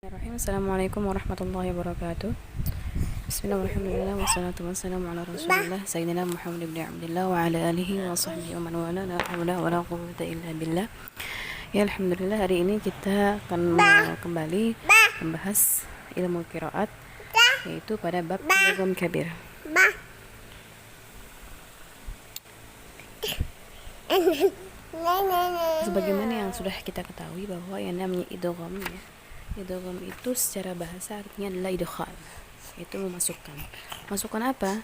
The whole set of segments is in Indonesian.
Bismillahirrahmanirrahim. Assalamualaikum warahmatullahi wabarakatuh. Bismillahirrahmanirrahim. Wassalatu wassalamu ala rasulillah Sayyidina Muhammad ibn Abdillah wa ala alihi wa sahbihi wa man wala. La hawla wa la quwwata illa billah. Ya alhamdulillah, hari ini kita akan kembali membahas ilmu qiraat, yaitu pada bab idgham kabir. Sebagaimana yang sudah kita ketahui bahwa yang namanya idgham, idgham itu secara bahasa artinya adalah idkhal, itu memasukkan. Masukkan apa?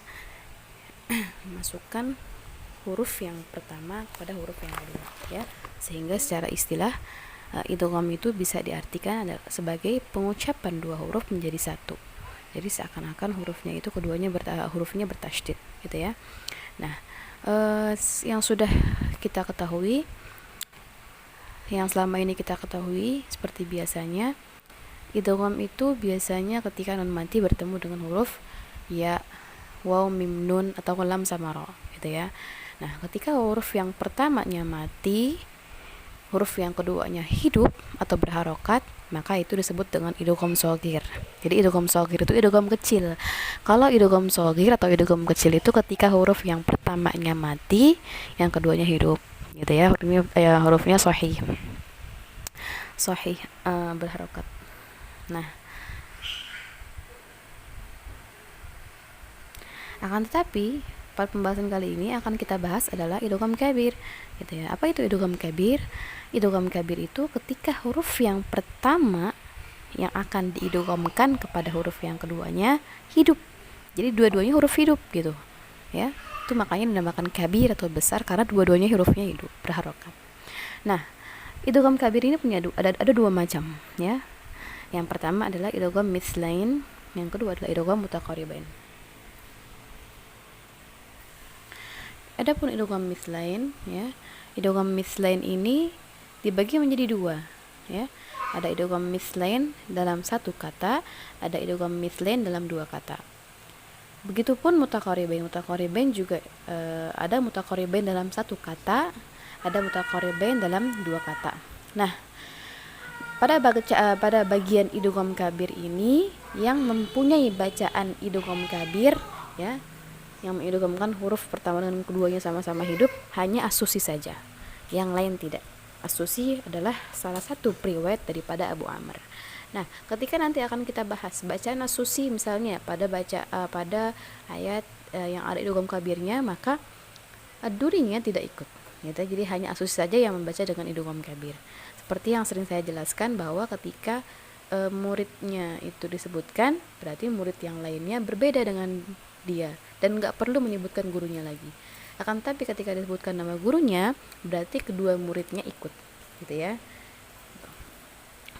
Masukkan huruf yang pertama pada huruf yang kedua, ya. Sehingga secara istilah idgham itu bisa diartikan sebagai pengucapan dua huruf menjadi satu. Jadi seakan-akan hurufnya itu keduanya hurufnya bertasydid, gitu ya. Nah, yang sudah kita ketahui, yang selama ini kita ketahui seperti biasanya, idgham itu biasanya ketika nun mati bertemu dengan huruf ya, waw, mim, nun atau lam sama ra, gitu ya. Nah, ketika huruf yang pertamanya mati, huruf yang keduanya hidup atau berharokat, maka itu disebut dengan idgham shaghir. Jadi idgham shaghir itu idgham kecil. Kalau idgham shaghir atau idgham kecil itu ketika huruf yang pertamanya mati, yang keduanya hidup, gitu ya. Hurufnya sahih berharokat. Nah, akan tetapi pada pembahasan kali ini akan kita bahas adalah idgham kabir, gitu ya. Apa itu idgham kabir? Idgham kabir itu ketika huruf yang pertama yang akan diidghamkan kepada huruf yang keduanya hidup. Jadi dua-duanya huruf hidup, gitu ya. Itu makanya dinamakan kabir atau besar, karena dua-duanya hurufnya hidup, berharokat. Nah, idgham kabir ini punya ada dua macam, ya. Yang pertama adalah idgham mithlain, yang kedua adalah idgham mutaqaribain. Adapun idgham mithlain, ya, idgham mithlain ini dibagi menjadi dua, ya. Ada idgham mithlain dalam satu kata, ada idgham mithlain dalam dua kata. Begitupun mutaqaribain. Mutaqaribain juga ada mutaqaribain dalam satu kata, ada mutaqaribain dalam dua kata. Nah, pada bagian idgham kabir ini yang mempunyai bacaan idgham kabir, ya, yang mengidghamkan huruf pertama dan keduanya sama-sama hidup, hanya asusi saja, yang lain tidak. Asusi adalah salah satu periwayat daripada Abu Amr. Nah, ketika nanti akan kita bahas bacaan asusi, misalnya pada ayat yang ada idgham kabirnya, maka ad-durinya tidak ikut, gitu. Jadi hanya asusi saja yang membaca dengan idgham kabir. Seperti yang sering saya jelaskan bahwa ketika muridnya itu disebutkan, berarti murid yang lainnya berbeda dengan dia dan nggak perlu menyebutkan gurunya lagi. Akan tapi ketika disebutkan nama gurunya, berarti kedua muridnya ikut, gitu ya.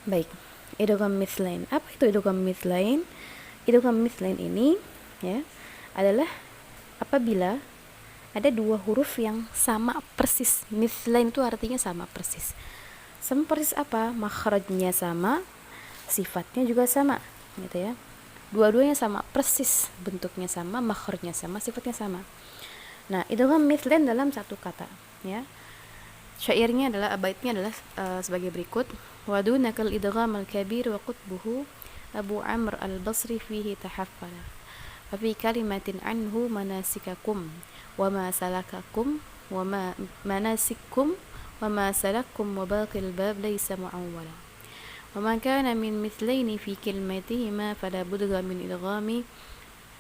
Baik, idgham mithlain. Apa itu idgham mithlain? Idgham mithlain ini, ya, adalah apabila ada dua huruf yang sama persis. Mithlain itu artinya sama persis. Sama persis apa? Makhrajnya sama, sifatnya juga sama, gitu ya. Dua-duanya sama persis, bentuknya sama, makhrajnya sama, sifatnya sama. Nah, idgham mithlain dalam satu kata, ya. Syairnya adalah, baitnya adalah sebagai berikut: wa dunakal idgham al-kabir wa qutbuhu Abu Amr al-Basri fihi tahaffala wa fi kalimatin anhu manasikakum wa ma salakakum wa ma manasikum wa ma salakum wa baqil bab laysa mu'awwala wa ma kana min mithlaini fi kalimatihima fala budgha min idghami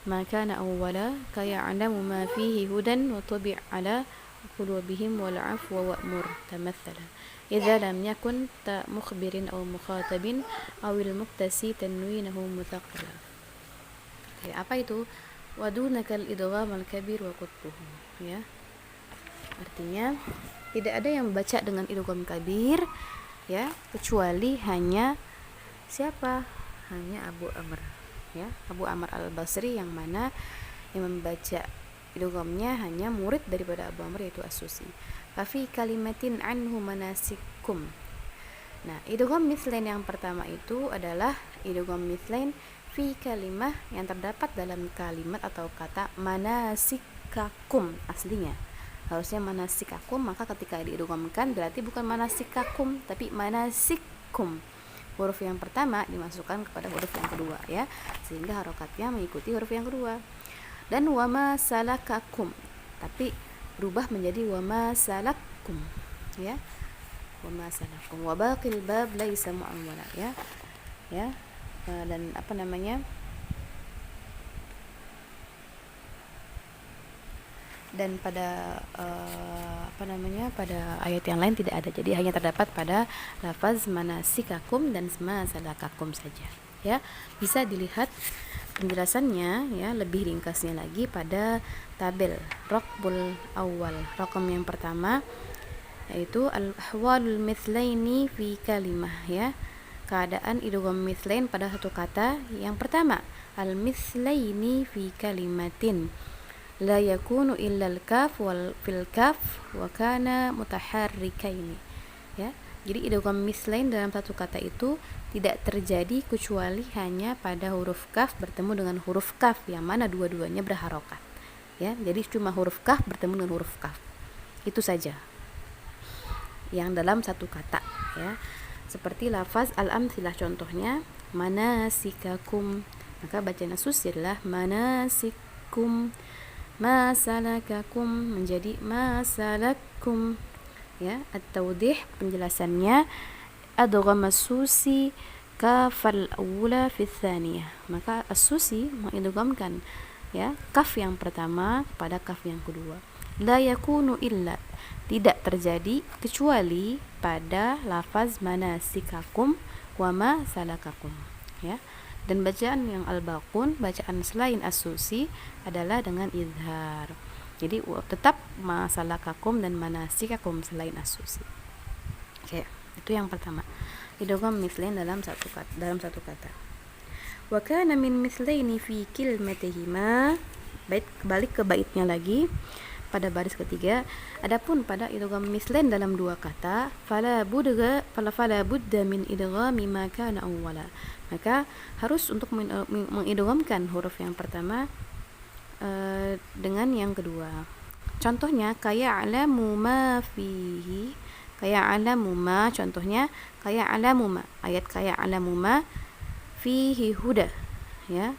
ma kana awwala kaya'lamu ma fihi hudan wa tabi' ala qulubihim wal 'afwa wa'mur tamathala idza lam yakun ta mukhbirin aw mukhatabin aw al muktasi tanwinahu muthaqqala. Apa itu wadunakal idgham al kabir wa qutbuhu, ya. Artinya tidak ada yang membaca dengan idgham kabir, ya, kecuali hanya siapa? Hanya Abu Amr, ya. Abu Amr al-Basri, yang mana yang membaca idghamnya hanya murid daripada Abu Amr, yaitu As-Susi. Fafi kalimatin anhu manasikum. Nah, idgham mithlain yang pertama itu adalah idgham mithlain fi kalimah, yang terdapat dalam kalimat atau kata manasikakum. Aslinya harusnya manasikakum, maka ketika diidghamkan berarti bukan manasikakum tapi manasikum. huruf yang pertama dimasukkan kepada huruf yang kedua, ya, sehingga harokatnya mengikuti huruf yang kedua. Dan wama salakakum, tapi berubah menjadi wama salakum, ya, wama salakum. Wa baqil bab laisa mu'awwala, ya, dan apa namanya, dan pada pada ayat yang lain tidak ada, jadi hanya terdapat pada lafaz manasikakum dan masalakakum saja, ya. Bisa dilihat penjelasannya, ya, lebih ringkasnya lagi pada tabel raqbul awal, raqam yang pertama, yaitu al-ahwalul mithlaini fi kalimah, ya, keadaan idgham mithlain pada satu kata. Yang pertama, al-mithlaini fi kalimatin la yakunu illa al-kaf wal fil kaf wa kana mutaharrikaini, ya. Jadi idgham mithlain dalam satu kata itu tidak terjadi kecuali hanya pada huruf kaf bertemu dengan huruf kaf yang mana dua-duanya berharokat, ya. Jadi cuma huruf kaf bertemu dengan huruf kaf, itu saja yang dalam satu kata, ya. Seperti lafaz al-amtsilah, contohnya manasikakum, maka bacaan susirlah manasikum, masalakakum menjadi masalakum, ya. At-tawdih, penjelasannya adghama susi kafal awla fi tsaniyah, maka as-susi mengidghamkan, ya, kaf yang pertama pada kaf yang kedua. La yakunu illa, tidak terjadi kecuali pada lafaz manasikakum wa ma salakakum, ya. Dan bacaan yang al-baqun, bacaan selain as-susi adalah dengan izhar. Jadi tetap masalakakum dan manasikakum selain as-susi. Oke, itu yang pertama. Idgham mithlain dalam satu kata. Wa kana min mithlaini fi kilmatihima. Balik ke baitnya lagi pada baris ketiga. Adapun pada idgham mithlain dalam dua kata, fala budda min idghami ma kana awwala, maka harus untuk mengidghamkan huruf yang pertama dengan yang kedua. Contohnya kaya'lamu ma fihi, kaya'lamu ma, contohnya kaya'lamu ma, ayat kaya'lamu ma fihi huda, ya.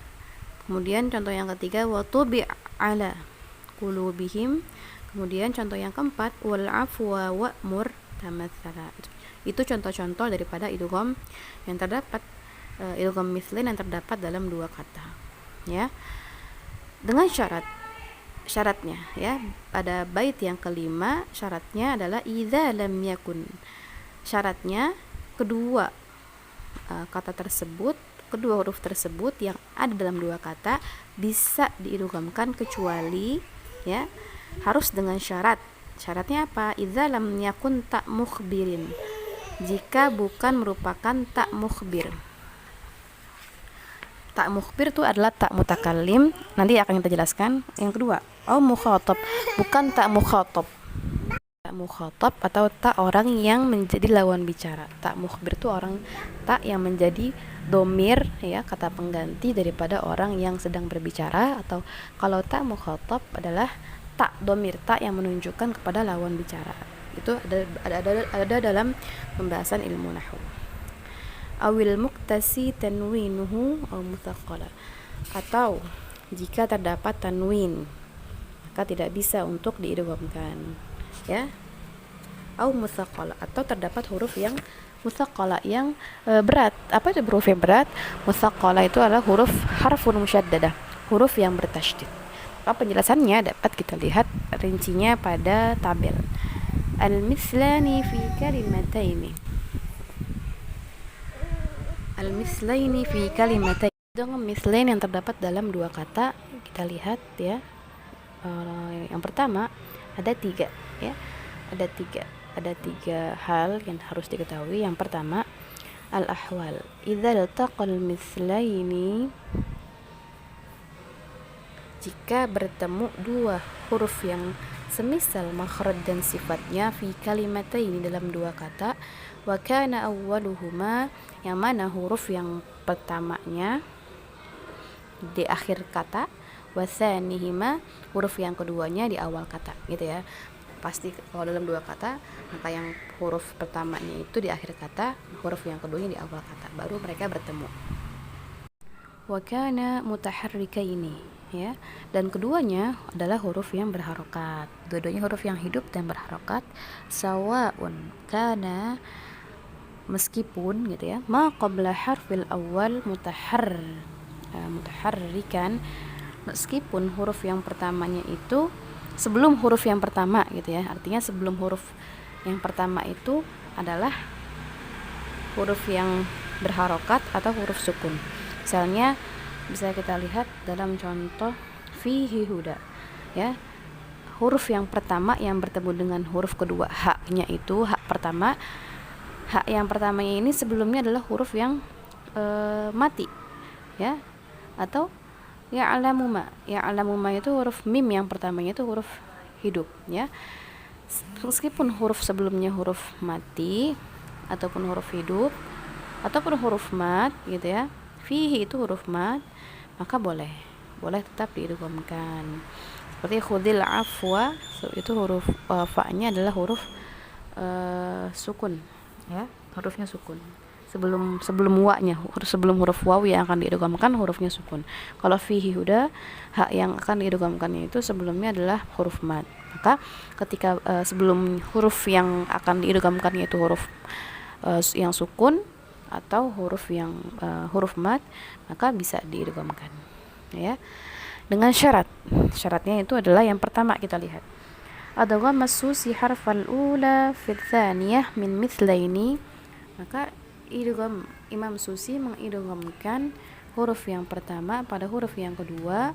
Kemudian contoh yang ketiga wa tubi'ala qulubihim. Kemudian contoh yang keempat wal afwa wa'mur tamatsala. Itu contoh-contoh daripada idgham yang terdapat, idgham mithlain yang terdapat dalam dua kata, ya. Dengan syaratnya, ya, pada bait yang kelima syaratnya adalah idza lam yakun. Syaratnya kedua kata tersebut, kedua huruf tersebut yang ada dalam dua kata bisa diidghamkan kecuali, ya, harus dengan syarat. Syaratnya apa? Idza lam yakun ta mukhbirin, jika bukan merupakan tak mukhbir. Tak mukhbir itu adalah tak mutakallim, nanti akan kita jelaskan. Yang kedua, mukhatab, bukan tak mukhatab. Tak mukhatab atau tak orang yang menjadi lawan bicara. Tak mukhbir itu orang tak yang menjadi domir, ya, kata pengganti daripada orang yang sedang berbicara. Atau kalau tak mukhatab adalah tak domir, tak yang menunjukkan kepada lawan bicara. Itu ada dalam pembahasan ilmu nahwu. Awil muktasi tanwinuhu aw mutsaqqala, atau jika terdapat tanwin maka tidak bisa untuk diidghamkan, ya. Aw mutsaqqala, atau terdapat huruf yang mutsaqqala yang berat. Apa itu huruf yang berat? Mutsaqqala itu adalah huruf harfun musyaddadah, huruf yang bertasydid. Maka penjelasannya dapat kita lihat rincinya pada tabel. Al-mithlani fi kalimataini, al-mithlaini fi kalimatain. Dengan mithlain yang terdapat dalam dua kata, kita lihat, ya. Yang pertama ada tiga, ya. Ada tiga hal yang harus diketahui. Yang pertama, al-ahwal. Idza iltaqal mithlaini, jika bertemu dua huruf yang semisal makhraj dan sifatnya fi kalimataini dalam dua kata, wa kana awwaluhuma, yang mana huruf yang pertamanya di akhir kata, wa tsanihima, huruf yang keduanya di awal kata, gitu, ya. pasti kalau dalam dua kata, maka yang huruf pertamanya itu di akhir kata, huruf yang keduanya di awal kata, baru mereka bertemu. Wa kana mutaharrikaini, ya. Dan keduanya adalah huruf yang berharokat. Dua-duanya huruf yang hidup dan berharokat. Sawaun kana, meskipun gitu ya, ma qabla harfil awal mutaharrikan, meskipun huruf yang pertamanya itu sebelum huruf yang pertama gitu ya. Artinya sebelum huruf yang pertama itu adalah huruf yang berharokat atau huruf sukun. Misalnya bisa kita lihat dalam contoh fihi huda, ya. Huruf yang pertama yang bertemu dengan huruf kedua, haknya itu hak pertama. Hak yang pertamanya ini sebelumnya adalah huruf yang mati, ya. Atau ya'lamuma. Ya'lamuma itu huruf mim yang pertamanya itu huruf hidup, ya. Meskipun huruf sebelumnya huruf mati ataupun huruf hidup ataupun huruf mat gitu ya. Fihi itu huruf mat, maka boleh tetap diidghamkan. Seperti khudil afwa, itu huruf fa-nya adalah huruf sukun, ya, hurufnya sukun. Sebelum wa-nya, sebelum huruf waw yang akan diidghamkan hurufnya sukun. Kalau fihi huda, hak yang akan diidghamkannya itu sebelumnya adalah huruf mat. Maka ketika sebelum huruf yang akan diidghamkannya itu huruf yang sukun atau huruf yang huruf mat, maka bisa diidghamkan, ya. Dengan syaratnya itu adalah yang pertama kita lihat. Adghamma susi harfal ula fil tsaniyah min mithlaini, maka idgham Imam Susi mengidghamkan huruf yang pertama pada huruf yang kedua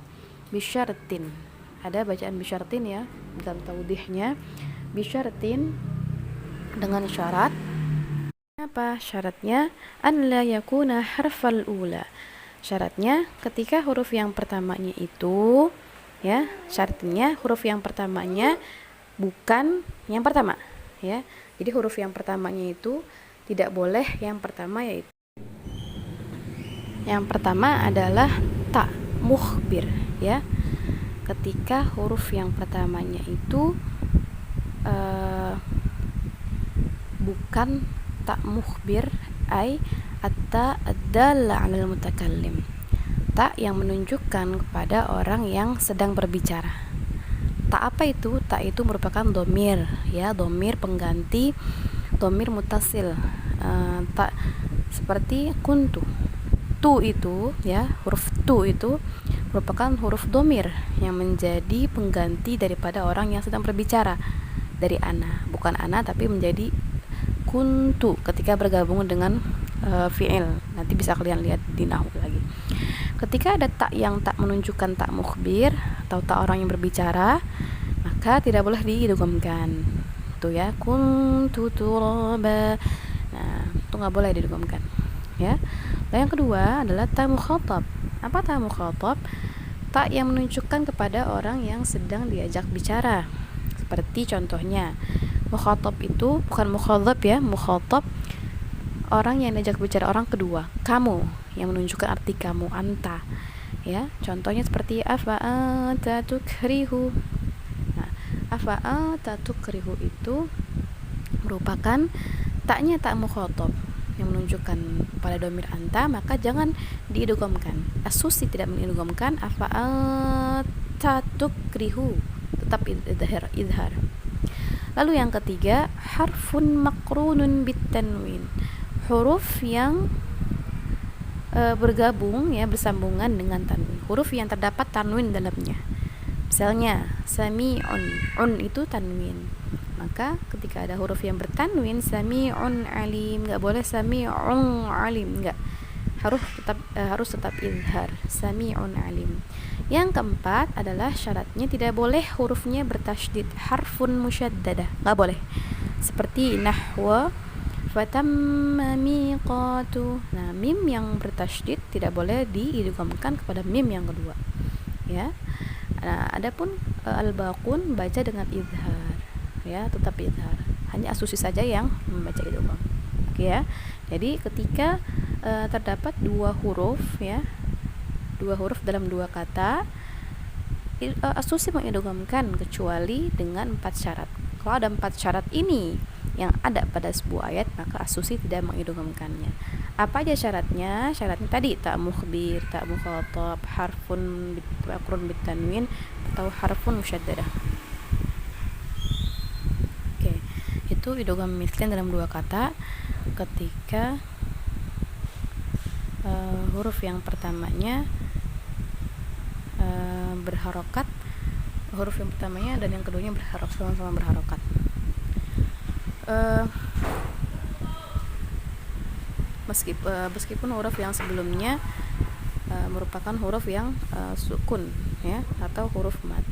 bisyartin. Ada bacaan bisyartin ya dalam taudihnya. Bisyartin dengan syarat. Apa syaratnya? An la yakuna harfal ula. Syaratnya ketika huruf yang pertamanya itu, ya, syaratnya huruf yang pertamanya bukan yang pertama, ya. Jadi huruf yang pertamanya itu tidak boleh yang pertama, yaitu yang pertama adalah ta mukhbir, ya. Ketika huruf yang pertamanya itu bukan ta mukhbir, ai atta ad-dalla 'alal mutakallim, ta yang menunjukkan kepada orang yang sedang berbicara. Ta apa itu? Ta itu merupakan domir, ya, domir pengganti domir mutasil. Ta seperti kuntu. Tu itu, ya, huruf tu itu merupakan huruf domir yang menjadi pengganti daripada orang yang sedang berbicara, dari ana, bukan ana tapi menjadi kuntu ketika bergabung dengan fi'il. Nanti bisa kalian lihat di nahwu lagi. Ketika ada tak yang tak menunjukkan tak mukhbir atau tak orang yang berbicara, maka tidak boleh diidghamkan. Itu ya, kuntu turaba. Nah, itu nggak boleh diidghamkan, ya. Lalu yang kedua adalah ta mukhatab. Apa ta mukhatab? Tak yang menunjukkan kepada orang yang sedang diajak bicara. Seperti contohnya, mukhatab itu bukan mukhatab, ya. Mukhatab orang yang diajak bicara orang kedua, kamu, yang menunjukkan arti kamu, anta, ya. Contohnya seperti afa anta tukrihu. Nah, afa anta tukrihu itu merupakan taknya tak mukhatab yang menunjukkan pada domir anta, maka jangan diidghamkan. As-Susi tidak mengidghamkan afa anta tukrihu, tetap idhar. Lalu yang ketiga, harfun makrunun bitanwin, huruf yang bergabung, ya, bersambungan dengan tanwin, huruf yang terdapat tanwin dalamnya. Misalnya sami'un, un itu tanwin, maka ketika ada huruf yang bertanwin, sami'un alim, nggak boleh sami'un alim, nggak, harus tetap izhar, sami'un alim. Yang keempat adalah syaratnya tidak boleh hurufnya bertasydid, harfun musyaddadah, nggak boleh. Seperti nahwa fatamma miqatu. Nah, mim yang bertasydid tidak boleh diidghamkan kepada mim yang kedua, ya. Nah, adapun al-baqun baca dengan izhar, ya, tetap izhar. Hanya As-Susi saja yang membaca idgham. Oke, ya. Jadi ketika terdapat dua huruf, ya, dua huruf dalam dua kata, As-Susi mengidghamkan kecuali dengan 4 syarat. Kalau ada 4 syarat ini yang ada pada sebuah ayat, maka as-Susi tidak mengidghamkannya. Apa aja syaratnya? Syaratnya tadi tak mukhbir, tak mukhatab, harfun makrun bitanwin atau harfun musyaddadah. Oke, itu idgham mithlain dalam dua kata ketika huruf yang pertamanya berharokat, huruf yang pertamanya dan yang keduanya sama-sama berharokat. Meskipun huruf yang sebelumnya merupakan huruf yang sukun, ya, atau huruf mad.